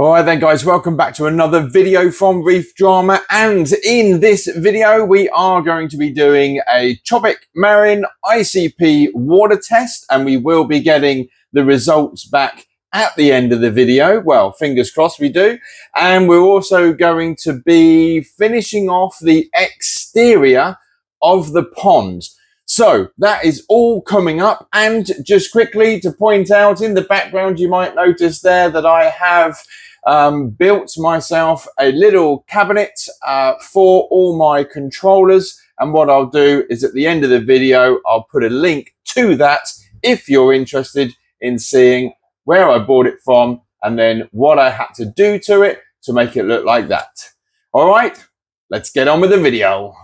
All right then guys, welcome back to another video from Reef Drama, and in this video we are going to be doing a Tropic Marin ICP water test, and we will be getting the results back at the end of the video. Well, fingers crossed we do. And we're also going to be finishing off the exterior of the pond. So that is all coming up, and just quickly to point out, in the background you might notice there that I have built myself a little cabinet for all my controllers, and what I'll do is at the end of the video I'll put a link to that if you're interested in seeing where I bought it from and then what I had to do to it to make it look like that. All right, let's get on with the video.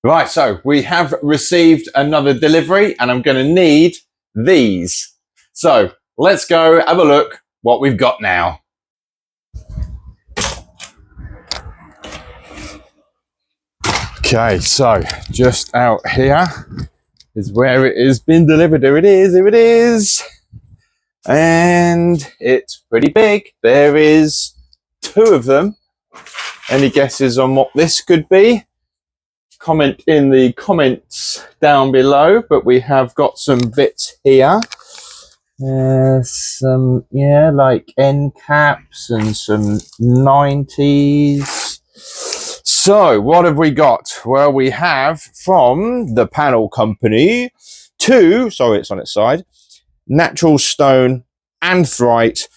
Right, so we have received another delivery and I'm going to need these. So let's go have a look what we've got now. Okay, so just out here is where it has been delivered. Here it is, here it is. And it's pretty big. There is 2 of them. Any guesses on what this could be? Comment in the comments down below, but we have got some bits here. Some, yeah, like end caps and some 90s. So what have we got? Well, we have from the panel company 2, sorry, it's on its side, natural stone anthrite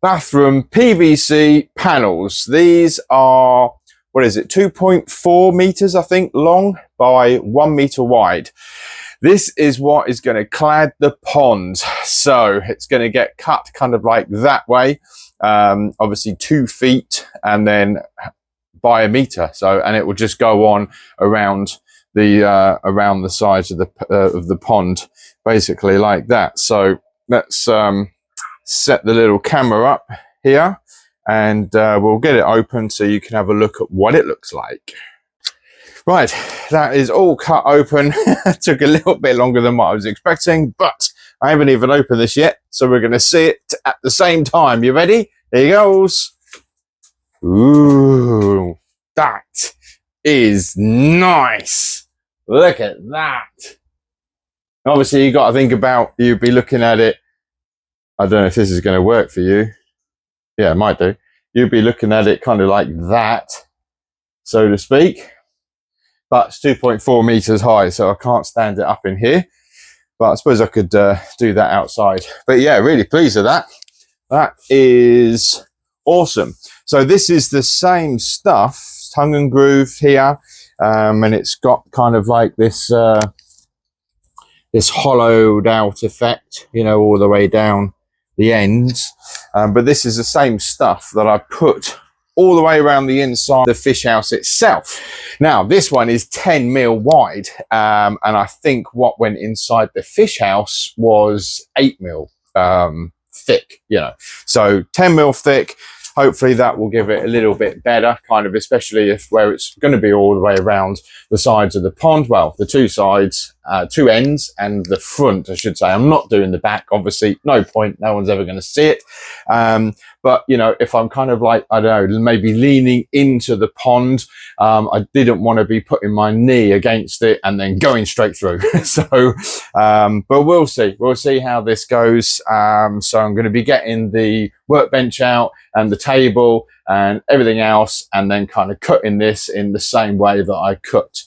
bathroom PVC panels. These are, what is it, 2.4 meters, I think, long by 1 meter wide. This is what is going to clad the pond. So it's going to get cut kind of like that way, obviously 2 feet and then by 1 meter. So, and it will just go on around the sides of the pond, basically like that. So let's set the little camera up here, and we'll get it open so you can have a look at what it looks like. Right, that is all cut open. It took a little bit longer than what I was expecting, but I haven't even opened this yet, so we're going to see it at the same time. You ready? There he goes. Ooh, that is nice. Look at that. Obviously, you got to think about, you'd be looking at it. I don't know if this is going to work for you. Yeah, it might do. You'd be looking at it kind of like that, so to speak. But it's 2.4 meters high, so I can't stand it up in here. But I suppose I could do that outside. But yeah, really pleased with that. That is awesome. So this is the same stuff, tongue and groove here, and it's got kind of like this this hollowed out effect, you know, all the way down the ends. But this is the same stuff that I put all the way around the inside the fish house itself. Now this one is 10 mil wide, and I think what went inside the fish house was 8 mil thick, you know, so 10 mil thick. Hopefully that will give it a little bit better, kind of, especially if where it's going to be all the way around the sides of the pond. Well, the 2 sides, 2 ends, and the front, I should say. I'm not doing the back, obviously. No point. No one's ever going to see it. But, you know, if I'm kind of like, I don't know, maybe leaning into the pond, I didn't want to be putting my knee against it and then going straight through. So, but we'll see. We'll see how this goes. So I'm going to be getting the workbench out and the table and everything else, and then kind of cutting this in the same way that I cut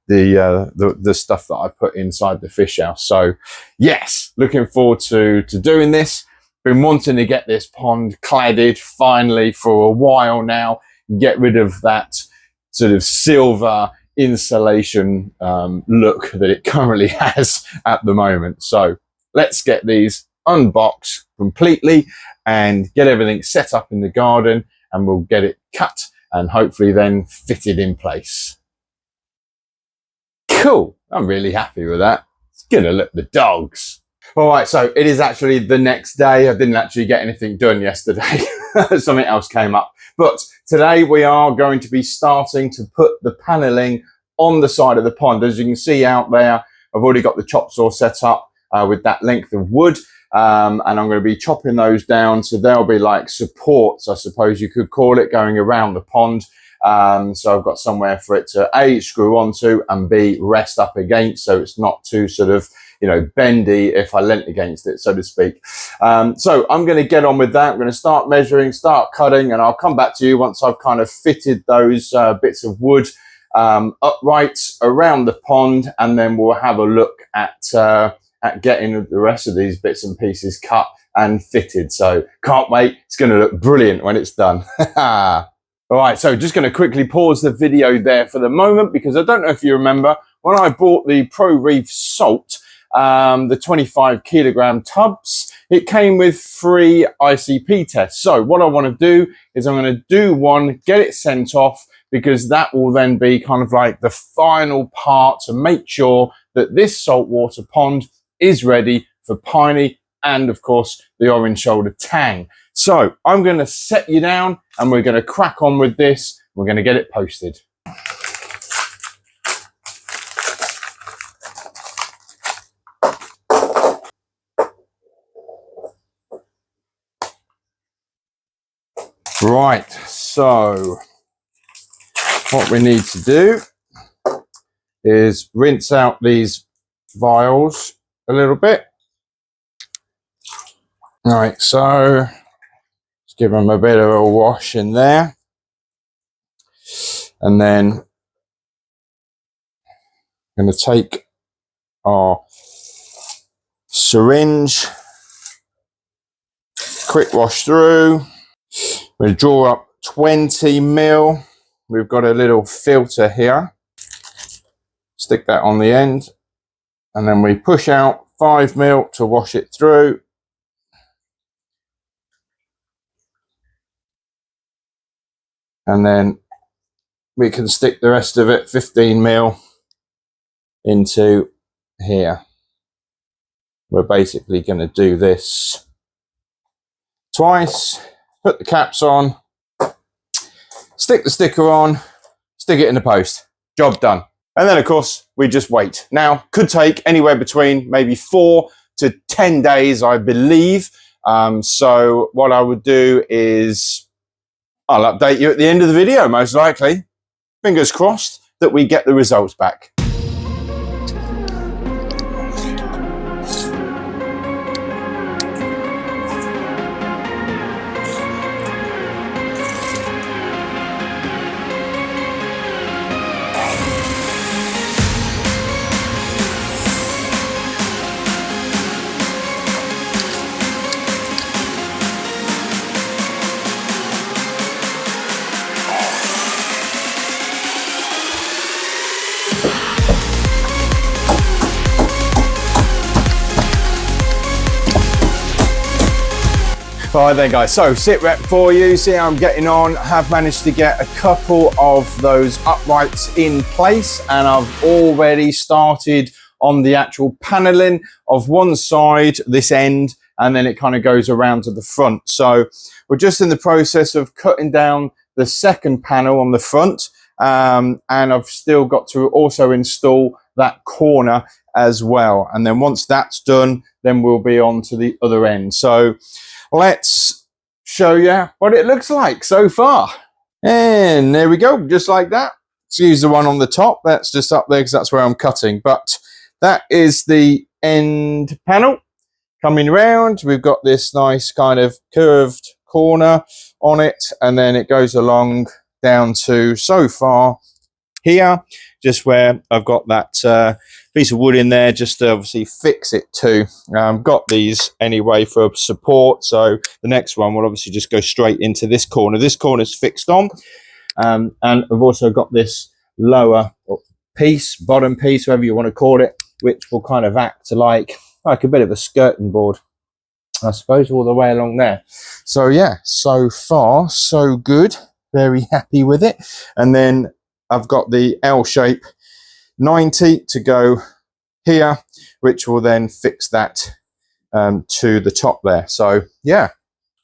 the stuff that I put inside the fish house. So yes, looking forward to doing this. Been wanting to get this pond cladded finally for a while now, get rid of that sort of silver insulation look that it currently has at the moment. So let's get these unboxed completely and get everything set up in the garden, and we'll get it cut and hopefully then fitted in place. Cool. I'm really happy with that. It's gonna look the dogs. All right, so it is actually the next day. I didn't actually get anything done yesterday. Something else came up. But today we are going to be starting to put the paneling on the side of the pond. As you can see out there, I've already got the chop saw set up with that length of wood. and I'm going to be chopping those down, so they'll be like supports, I suppose you could call it, going around the pond. So I've got somewhere for it to A, screw onto, and B, rest up against, so it's not too sort of, you know, bendy if I leant against it, so to speak. So I'm going to get on with that. I'm going to start measuring, start cutting, and I'll come back to you once I've kind of fitted those bits of wood upright around the pond, and then we'll have a look at getting the rest of these bits and pieces cut and fitted. So can't wait. It's going to look brilliant when it's done. All right, so just going to quickly pause the video there for the moment, because I don't know if you remember when I bought the Pro Reef Salt, the 25 kilogram tubs, it came with 3 ICP tests. So what I want to do is I'm going to do one, get it sent off, because that will then be kind of like the final part to make sure that this saltwater pond is ready for Piney and, of course, the Orange Shoulder Tang. So I'm going to set you down and we're going to crack on with this. We're going to get it posted. Right, so what we need to do is rinse out these vials a little bit. All right, so let's give them a bit of a wash in there. And then I'm going to take our syringe, quick wash through. We'll draw up 20 ml. We've got a little filter here. Stick that on the end. And then we push out 5 ml to wash it through. And then we can stick the rest of it, 15 ml, into here. We're basically going to do this twice. Put the caps on, stick the sticker on, stick it in the post. Job done. And then, of course, we just wait. Now, could take anywhere between maybe 4 to 10 days, I believe. So what I would do is I'll update you at the end of the video, most likely. Fingers crossed that we get the results back. All right then guys, so sit rep for you, see how I'm getting on. I have managed to get a couple of those uprights in place, and I've already started on the actual paneling of one side, this end, and then it kind of goes around to the front. So we're just in the process of cutting down the second panel on the front, and I've still got to also install that corner as well. And then once that's done, then we'll be on to the other end. So let's show you what it looks like so far. And there we go, just like that. Let's use the one on the top. That's just up there because that's where I'm cutting. But that is the end panel. Coming round, we've got this nice kind of curved corner on it. And then it goes along down to so far here, just where I've got that piece of wood in there just to obviously fix it to. Got these anyway for support, so the next one will obviously just go straight into this corner. This corner's fixed on, and I've also got this lower piece, bottom piece, whatever you want to call it, which will kind of act like a bit of a skirting board, I suppose, all the way along there. So yeah, so far so good, very happy with it. And then I've got the L shape 90 to go here, which will then fix that to the top there. So yeah,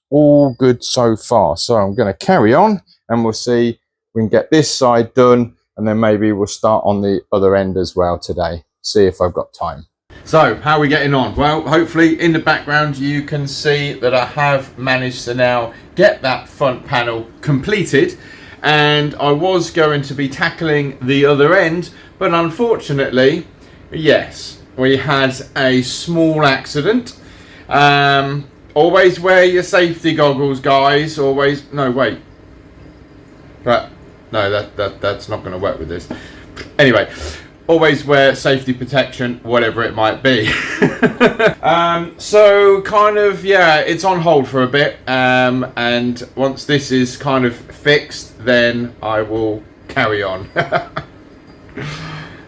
all good so far. So I'm going to carry on and we'll see if we can get this side done, and then maybe we'll start on the other end as well today, see if I've got time. So, how are we getting on? Well, hopefully in the background you can see that I have managed to now get that front panel completed, and I was going to be tackling the other end, but unfortunately, yes, we had a small accident. Always wear your safety goggles, guys. Always. No, wait. But no, that's not going to work with this. Anyway, always wear safety protection, whatever it might be. So kind of, yeah, it's on hold for a bit. And once this is kind of fixed, then I will carry on.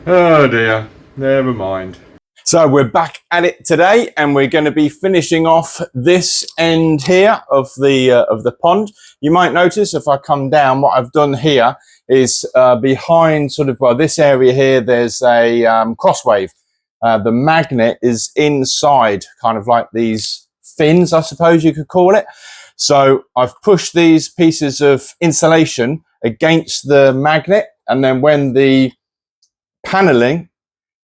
Oh dear, never mind. So we're back at it today, and we're going to be finishing off this end here of the pond. You might notice if I come down, what I've done here is behind sort of, well, this area here, there's a crosswave. The magnet is inside, kind of like these fins, I suppose you could call it. So I've pushed these pieces of insulation against the magnet, and then when the paneling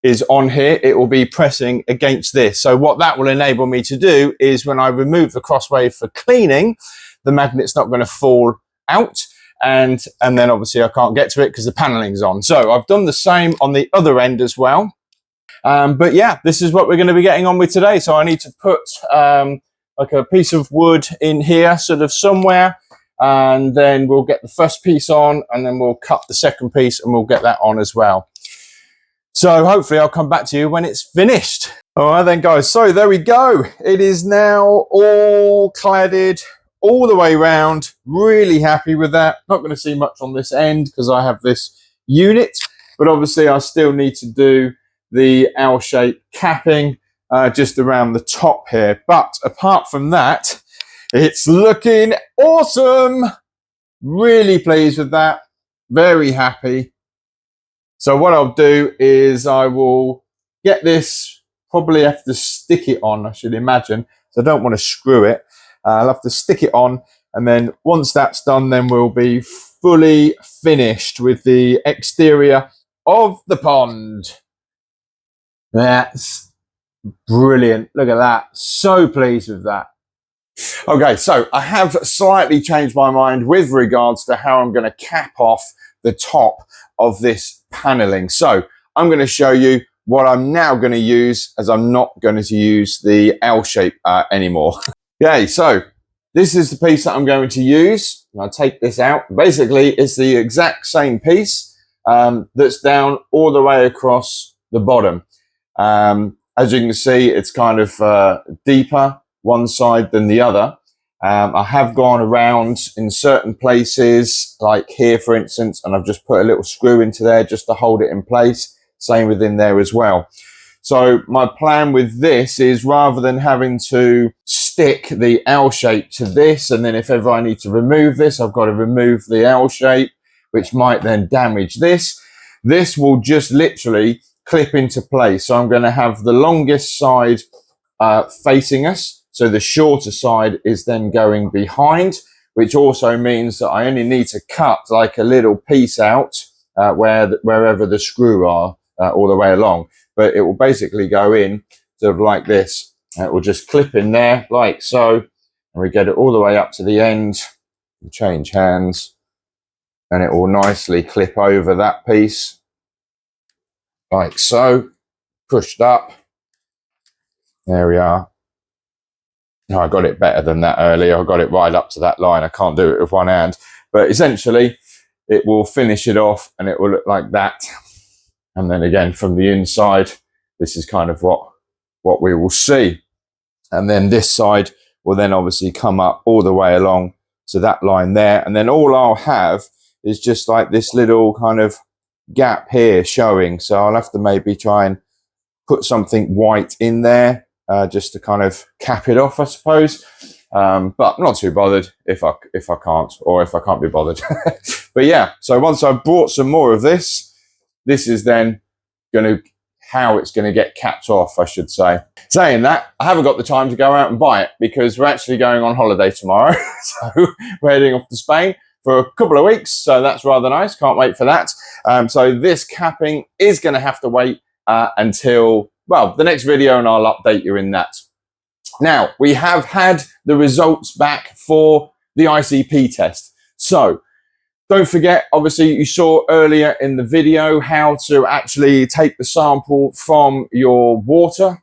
is on here, it will be pressing against this. So what that will enable me to do is when I remove the crosswave for cleaning, the magnet's not going to fall out, and then obviously I can't get to it because the paneling's on. So I've done the same on the other end as well. But yeah, this is what we're going to be getting on with today. So I need to put like a piece of wood in here sort of somewhere, and then we'll get the first piece on, and then we'll cut the second piece and we'll get that on as well. So hopefully I'll come back to you when it's finished. All right then, guys. So there we go. It is now all cladded all the way round. Really happy with that. Not going to see much on this end because I have this unit, but obviously I still need to do the L-shaped capping just around the top here. But apart from that, it's looking awesome. Really pleased with that. Very happy. So what I'll do is I will get this, probably have to stick it on, I should imagine. So I don't want to screw it. I'll have to stick it on. And then once that's done, then we'll be fully finished with the exterior of the pond. That's brilliant. Look at that. So pleased with that. Okay, so I have slightly changed my mind with regards to how I'm going to cap off the top of this paneling. So I'm going to show you what I'm now going to use, as I'm not going to use the L shape anymore. Okay, so this is the piece that I'm going to use. I'll take this out. Basically, it's the exact same piece that's down all the way across the bottom. As you can see, it's kind of deeper one side than the other. I have gone around in certain places, like here, for instance, and I've just put a little screw into there just to hold it in place. Same within there as well. So my plan with this is, rather than having to stick the L shape to this, and then if ever I need to remove this, I've got to remove the L shape, which might then damage this. This will just literally clip into place. So I'm going to have the longest side facing us. So the shorter side is then going behind, which also means that I only need to cut like a little piece out wherever the screw are all the way along. But it will basically go in sort of like this. It will just clip in there like so. And we get it all the way up to the end. We'll change hands. And it will nicely clip over that piece. Like so. Pushed up. There we are. No, I got it better than that earlier. I got it right up to that line. I can't do it with one hand. But essentially, it will finish it off and it will look like that. And then again, from the inside, this is kind of what we will see. And then this side will then obviously come up all the way along to that line there. And then all I'll have is just like this little kind of gap here showing. So I'll have to maybe try and put something white in there. Just to kind of cap it off, I suppose. But not too bothered if I can't, or if I can't be bothered. But yeah, so once I've brought some more of this, this is then how it's going to get capped off, I should say. Saying that, I haven't got the time to go out and buy it because we're actually going on holiday tomorrow. So we're heading off to Spain for a couple of weeks. So that's rather nice. Can't wait for that. So this capping is going to have to wait until well, the next video, and I'll update you in that. Now, we have had the results back for the ICP test. So don't forget, obviously, you saw earlier in the video how to actually take the sample from your water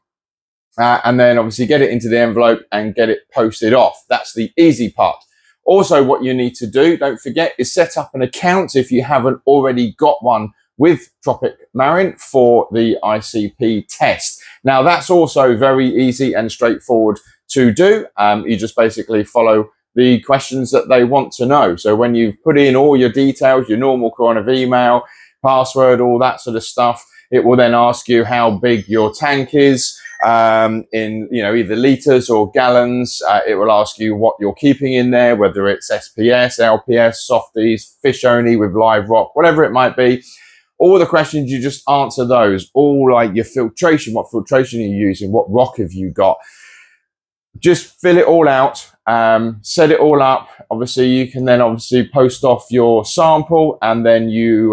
and then obviously get it into the envelope and get it posted off. That's the easy part. Also, what you need to do, don't forget, is set up an account if you haven't already got one with Tropic Marin for the ICP test. Now, that's also very easy and straightforward to do. You just basically follow the questions that they want to know. So when you've put in all your details, your normal kind of email, password, all that sort of stuff, it will then ask you how big your tank is in, you know, either liters or gallons. It will ask you what you're keeping in there, whether it's SPS, LPS, softies, fish only with live rock, whatever it might be. All the questions, you just answer those. All like your filtration, what filtration are you using, what rock have you got? Just fill it all out, set it all up. Obviously, you can then obviously post off your sample, and then you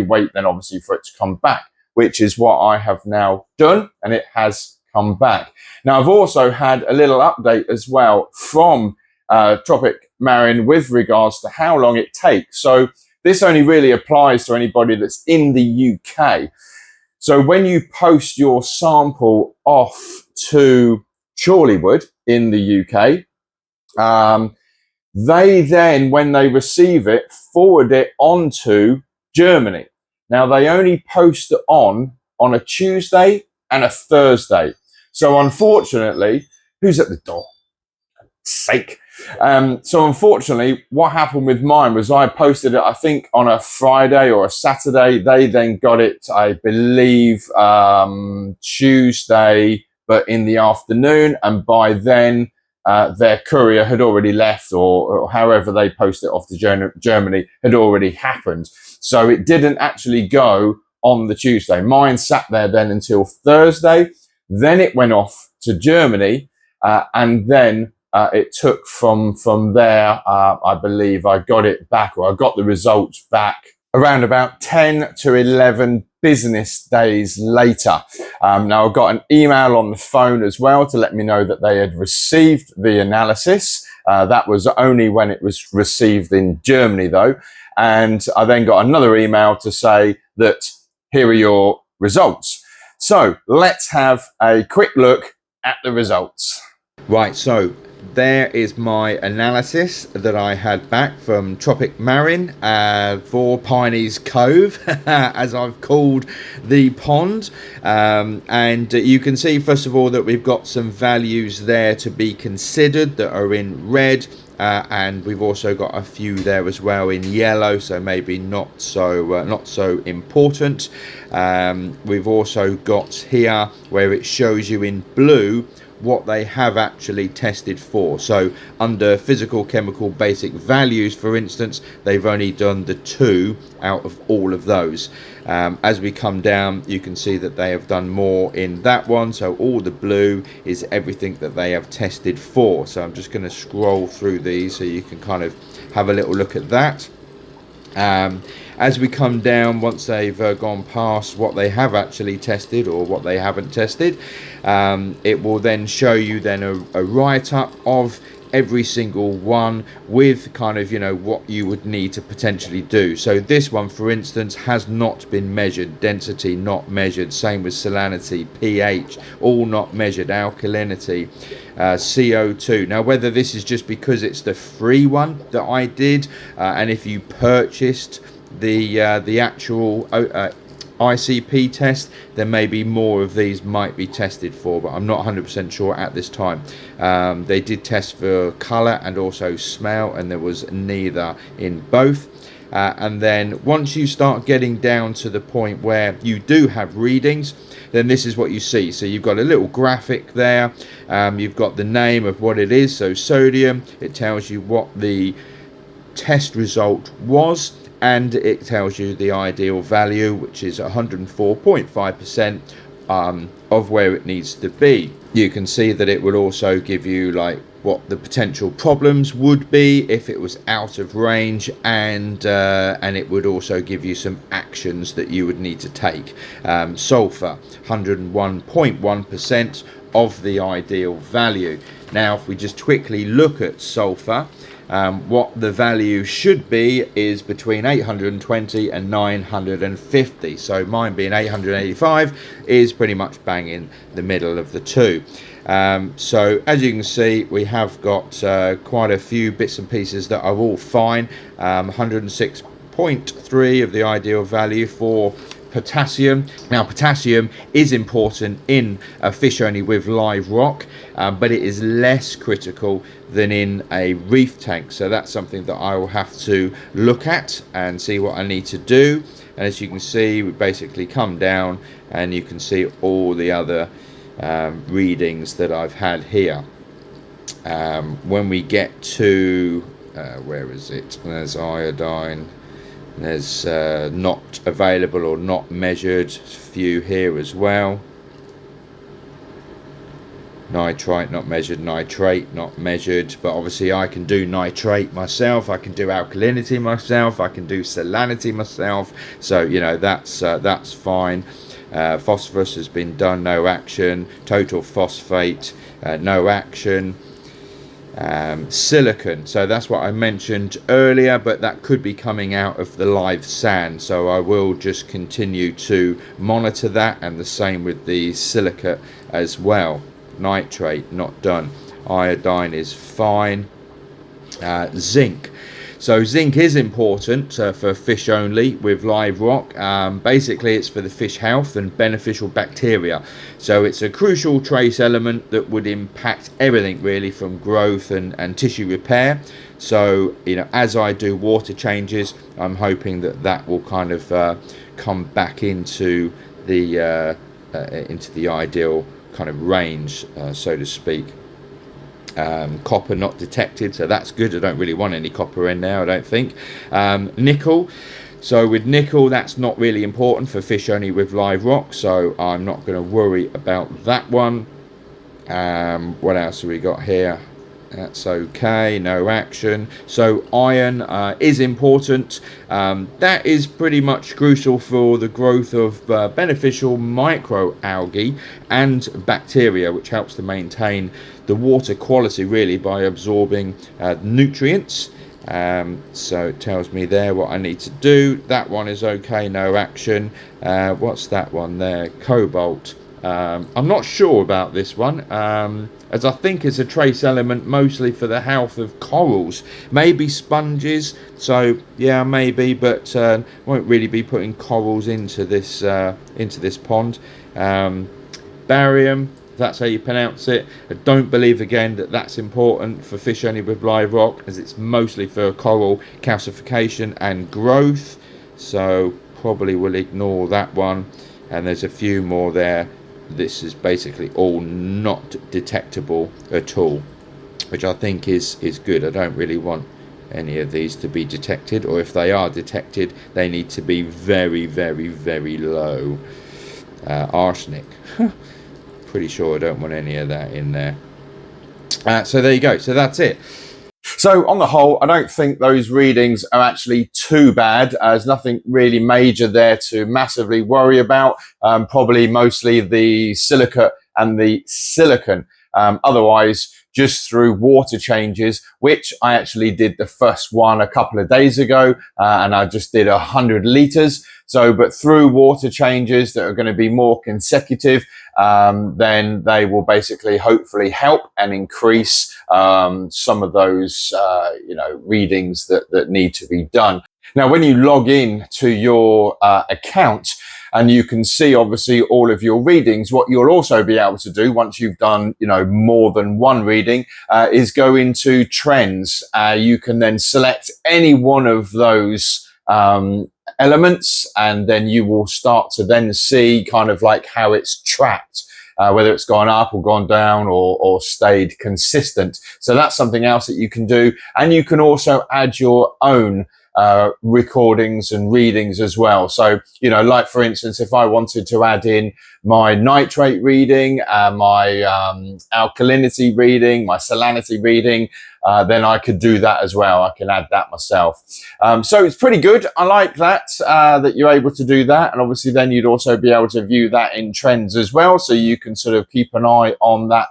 wait then obviously for it to come back, which is what I have now done, and it has come back. Now, I've also had a little update as well from Tropic Marin with regards to how long it takes. So this only really applies to anybody that's in the UK. So when you post your sample off to Chorleywood in the UK, they then, when they receive it, forward it on to Germany. Now, they only post it on a Tuesday and a Thursday. So unfortunately, who's at the door? Sake. So unfortunately, what happened with mine was I posted it, I think, on a Friday or a Saturday. They then got it, I believe, Tuesday, but in the afternoon. And by then, their courier had already left, or however they post it off to Germany had already happened. So it didn't actually go on the Tuesday. Mine sat there then until Thursday. Then it went off to Germany, and then it took from there, I believe I got it back, or I got the results back around about 10 to 11 business days later. Now, I got an email on the phone as well to let me know that they had received the analysis. That was only when it was received in Germany, though. And I then got another email to say that here are your results. So let's have a quick look at the results. Right, so there is my analysis that I had back from Tropic Marin for Piney's Cove, as I've called the pond. And you can see, first of all, that we've got some values there to be considered that are in red. And we've also got a few there as well in yellow, so maybe not so important. We've also got here where it shows you in blue what they have actually tested for. So under physical chemical basic values, for instance, they've only done the 2 out of all of those. As we come down, you can see that they have done more in that one. So all the blue is everything that they have tested for. So I'm just going to scroll through these so you can kind of have a little look at that. As we come down, once they've gone past what they have actually tested or what they haven't tested, it will then show you then a write-up of every single one with kind of, you know, what you would need to potentially do. So this one, for instance, has not been measured. Density not measured, same with salinity, pH all not measured, alkalinity, CO2. Now, whether this is just because it's the free one that I did, and if you purchased the actual ICP test, then maybe more of these might be tested for, but I'm not 100% sure at this time. They did test for color and also smell, and there was neither in both. And then once you start getting down to the point where you do have readings, then this is what you see. So you've got a little graphic there. You've got the name of what it is. So sodium, it tells you what the test result was, and it tells you the ideal value, which is 104.5% of where it needs to be. You can see that it will also give you like what the potential problems would be if it was out of range, and it would also give you some actions that you would need to take. Sulfur, 101.1% of the ideal value. Now, if we just quickly look at sulfur, what the value should be is between 820 and 950. So mine being 885 is pretty much bang in the middle of the two. So as you can see, we have got quite a few bits and pieces that are all fine. 106.3 of the ideal value for potassium. Now, potassium is important in a fish only with live rock, but it is less critical than in a reef tank. So that's something that I will have to look at and see what I need to do. And as you can see, we basically come down and you can see all the other readings that I've had here. When we get to where is it? There's iodine. There's not available or not measured, a few here as well. Nitrite not measured, nitrate not measured, but obviously I can do nitrate myself, I can do alkalinity myself, I can do salinity myself, so you know that's fine. Phosphorus has been done, no action. Total phosphate, no action. Silicon, so that's what I mentioned earlier, but that could be coming out of the live sand, so I will just continue to monitor that, and the same with the silicate as well. Nitrate not done. Iodine is fine. Zinc, so zinc is important for fish only with live rock. Basically it's for the fish health and beneficial bacteria, so it's a crucial trace element that would impact everything really, from growth and tissue repair. So you know, as I do water changes, I'm hoping that that will kind of come back into the ideal kind of range, so to speak. Copper not detected, so that's good. I don't really want any copper in there, I don't think. Nickel, so with nickel, that's not really important for fish only with live rock, so I'm not going to worry about that one. What else have we got here? That's okay, no action. So iron is important. That is pretty much crucial for the growth of beneficial microalgae and bacteria, which helps to maintain the water quality really by absorbing nutrients. So it tells me there what I need to do. That one is okay, no action. What's that one there? Cobalt. I'm not sure about this one, as I think it's a trace element mostly for the health of corals, maybe sponges, so yeah, maybe, but won't really be putting corals into this pond. Barium, if that's how you pronounce it. I don't believe again that that's important for fish only with live rock, as it's mostly for coral calcification and growth, so probably will ignore that one. And there's a few more there. This is basically all not detectable at all, which I think is good. I don't really want any of these to be detected, or if they are detected, they need to be very, very, very low. Arsenic, pretty sure I don't want any of that in there. So there you go, so that's it. So on the whole, I don't think those readings are actually too bad. There's nothing really major there to massively worry about. Probably mostly the silicate and the silicon. Otherwise, just through water changes, which I actually did the first one a couple of days ago, and I just did 100 litres. So, but through water changes that are going to be more consecutive, then they will basically hopefully help and increase some of those, readings that need to be done. Now, when you log in to your account, and you can see obviously all of your readings, what you'll also be able to do once you've done, more than one reading, is go into trends. You can then select any one of those elements, and then you will start to then see kind of like how it's tracked, whether it's gone up or gone down or stayed consistent. So that's something else that you can do. And you can also add your own recordings and readings as well. So, you know, like for instance, if I wanted to add in my nitrate reading, my alkalinity reading, my salinity reading, then I could do that as well. I can add that myself. So it's pretty good. I like that, that you're able to do that. And obviously then you'd also be able to view that in trends as well. So you can sort of keep an eye on that,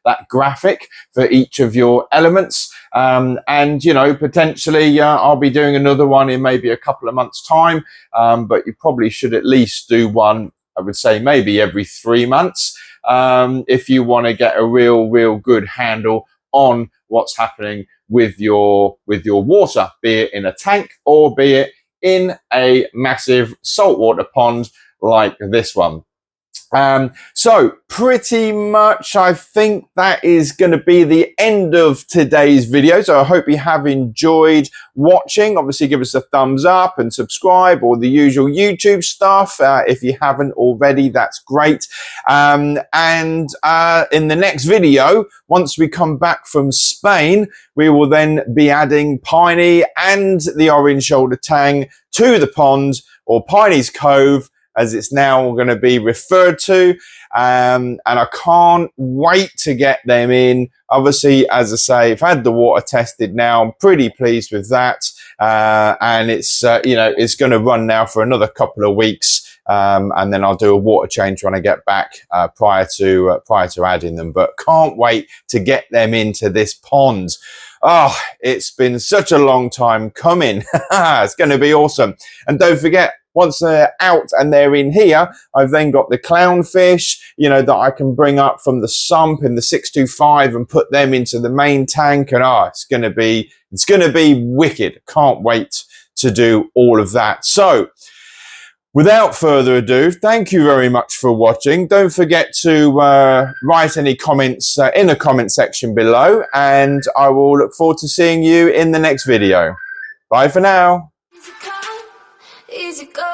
that graphic for each of your elements. And, you know, potentially I'll be doing another one in maybe a couple of months' time. But you probably should at least do one, I would say maybe every 3 months, if you want to get a real good handle on what's happening with your water, be it in a tank or be it in a massive saltwater pond like this one. So pretty much I think that is going to be the end of today's video. So I hope you have enjoyed watching. Obviously give us a thumbs up and subscribe, or the usual YouTube stuff. If you haven't already, that's great. And in the next video, once we come back from Spain, we will then be adding Piney and the Orange Shoulder Tang to the pond, or Piney's Cove, as it's now going to be referred to. And I can't wait to get them in. Obviously, as I say, I've had the water tested now. I'm pretty pleased with that. And it's, you know, it's going to run now for another couple of weeks. And then I'll do a water change when I get back, prior to adding them. But can't wait to get them into this pond. Oh, it's been such a long time coming. It's going to be awesome. And don't forget, once they're out and they're in here, I've then got the clownfish, you know, that I can bring up from the sump in the 625 and put them into the main tank. And it's going to be wicked. Can't wait to do all of that. So without further ado, thank you very much for watching. Don't forget to write any comments in the comment section below, and I will look forward to seeing you in the next video. Bye for now. Easy go.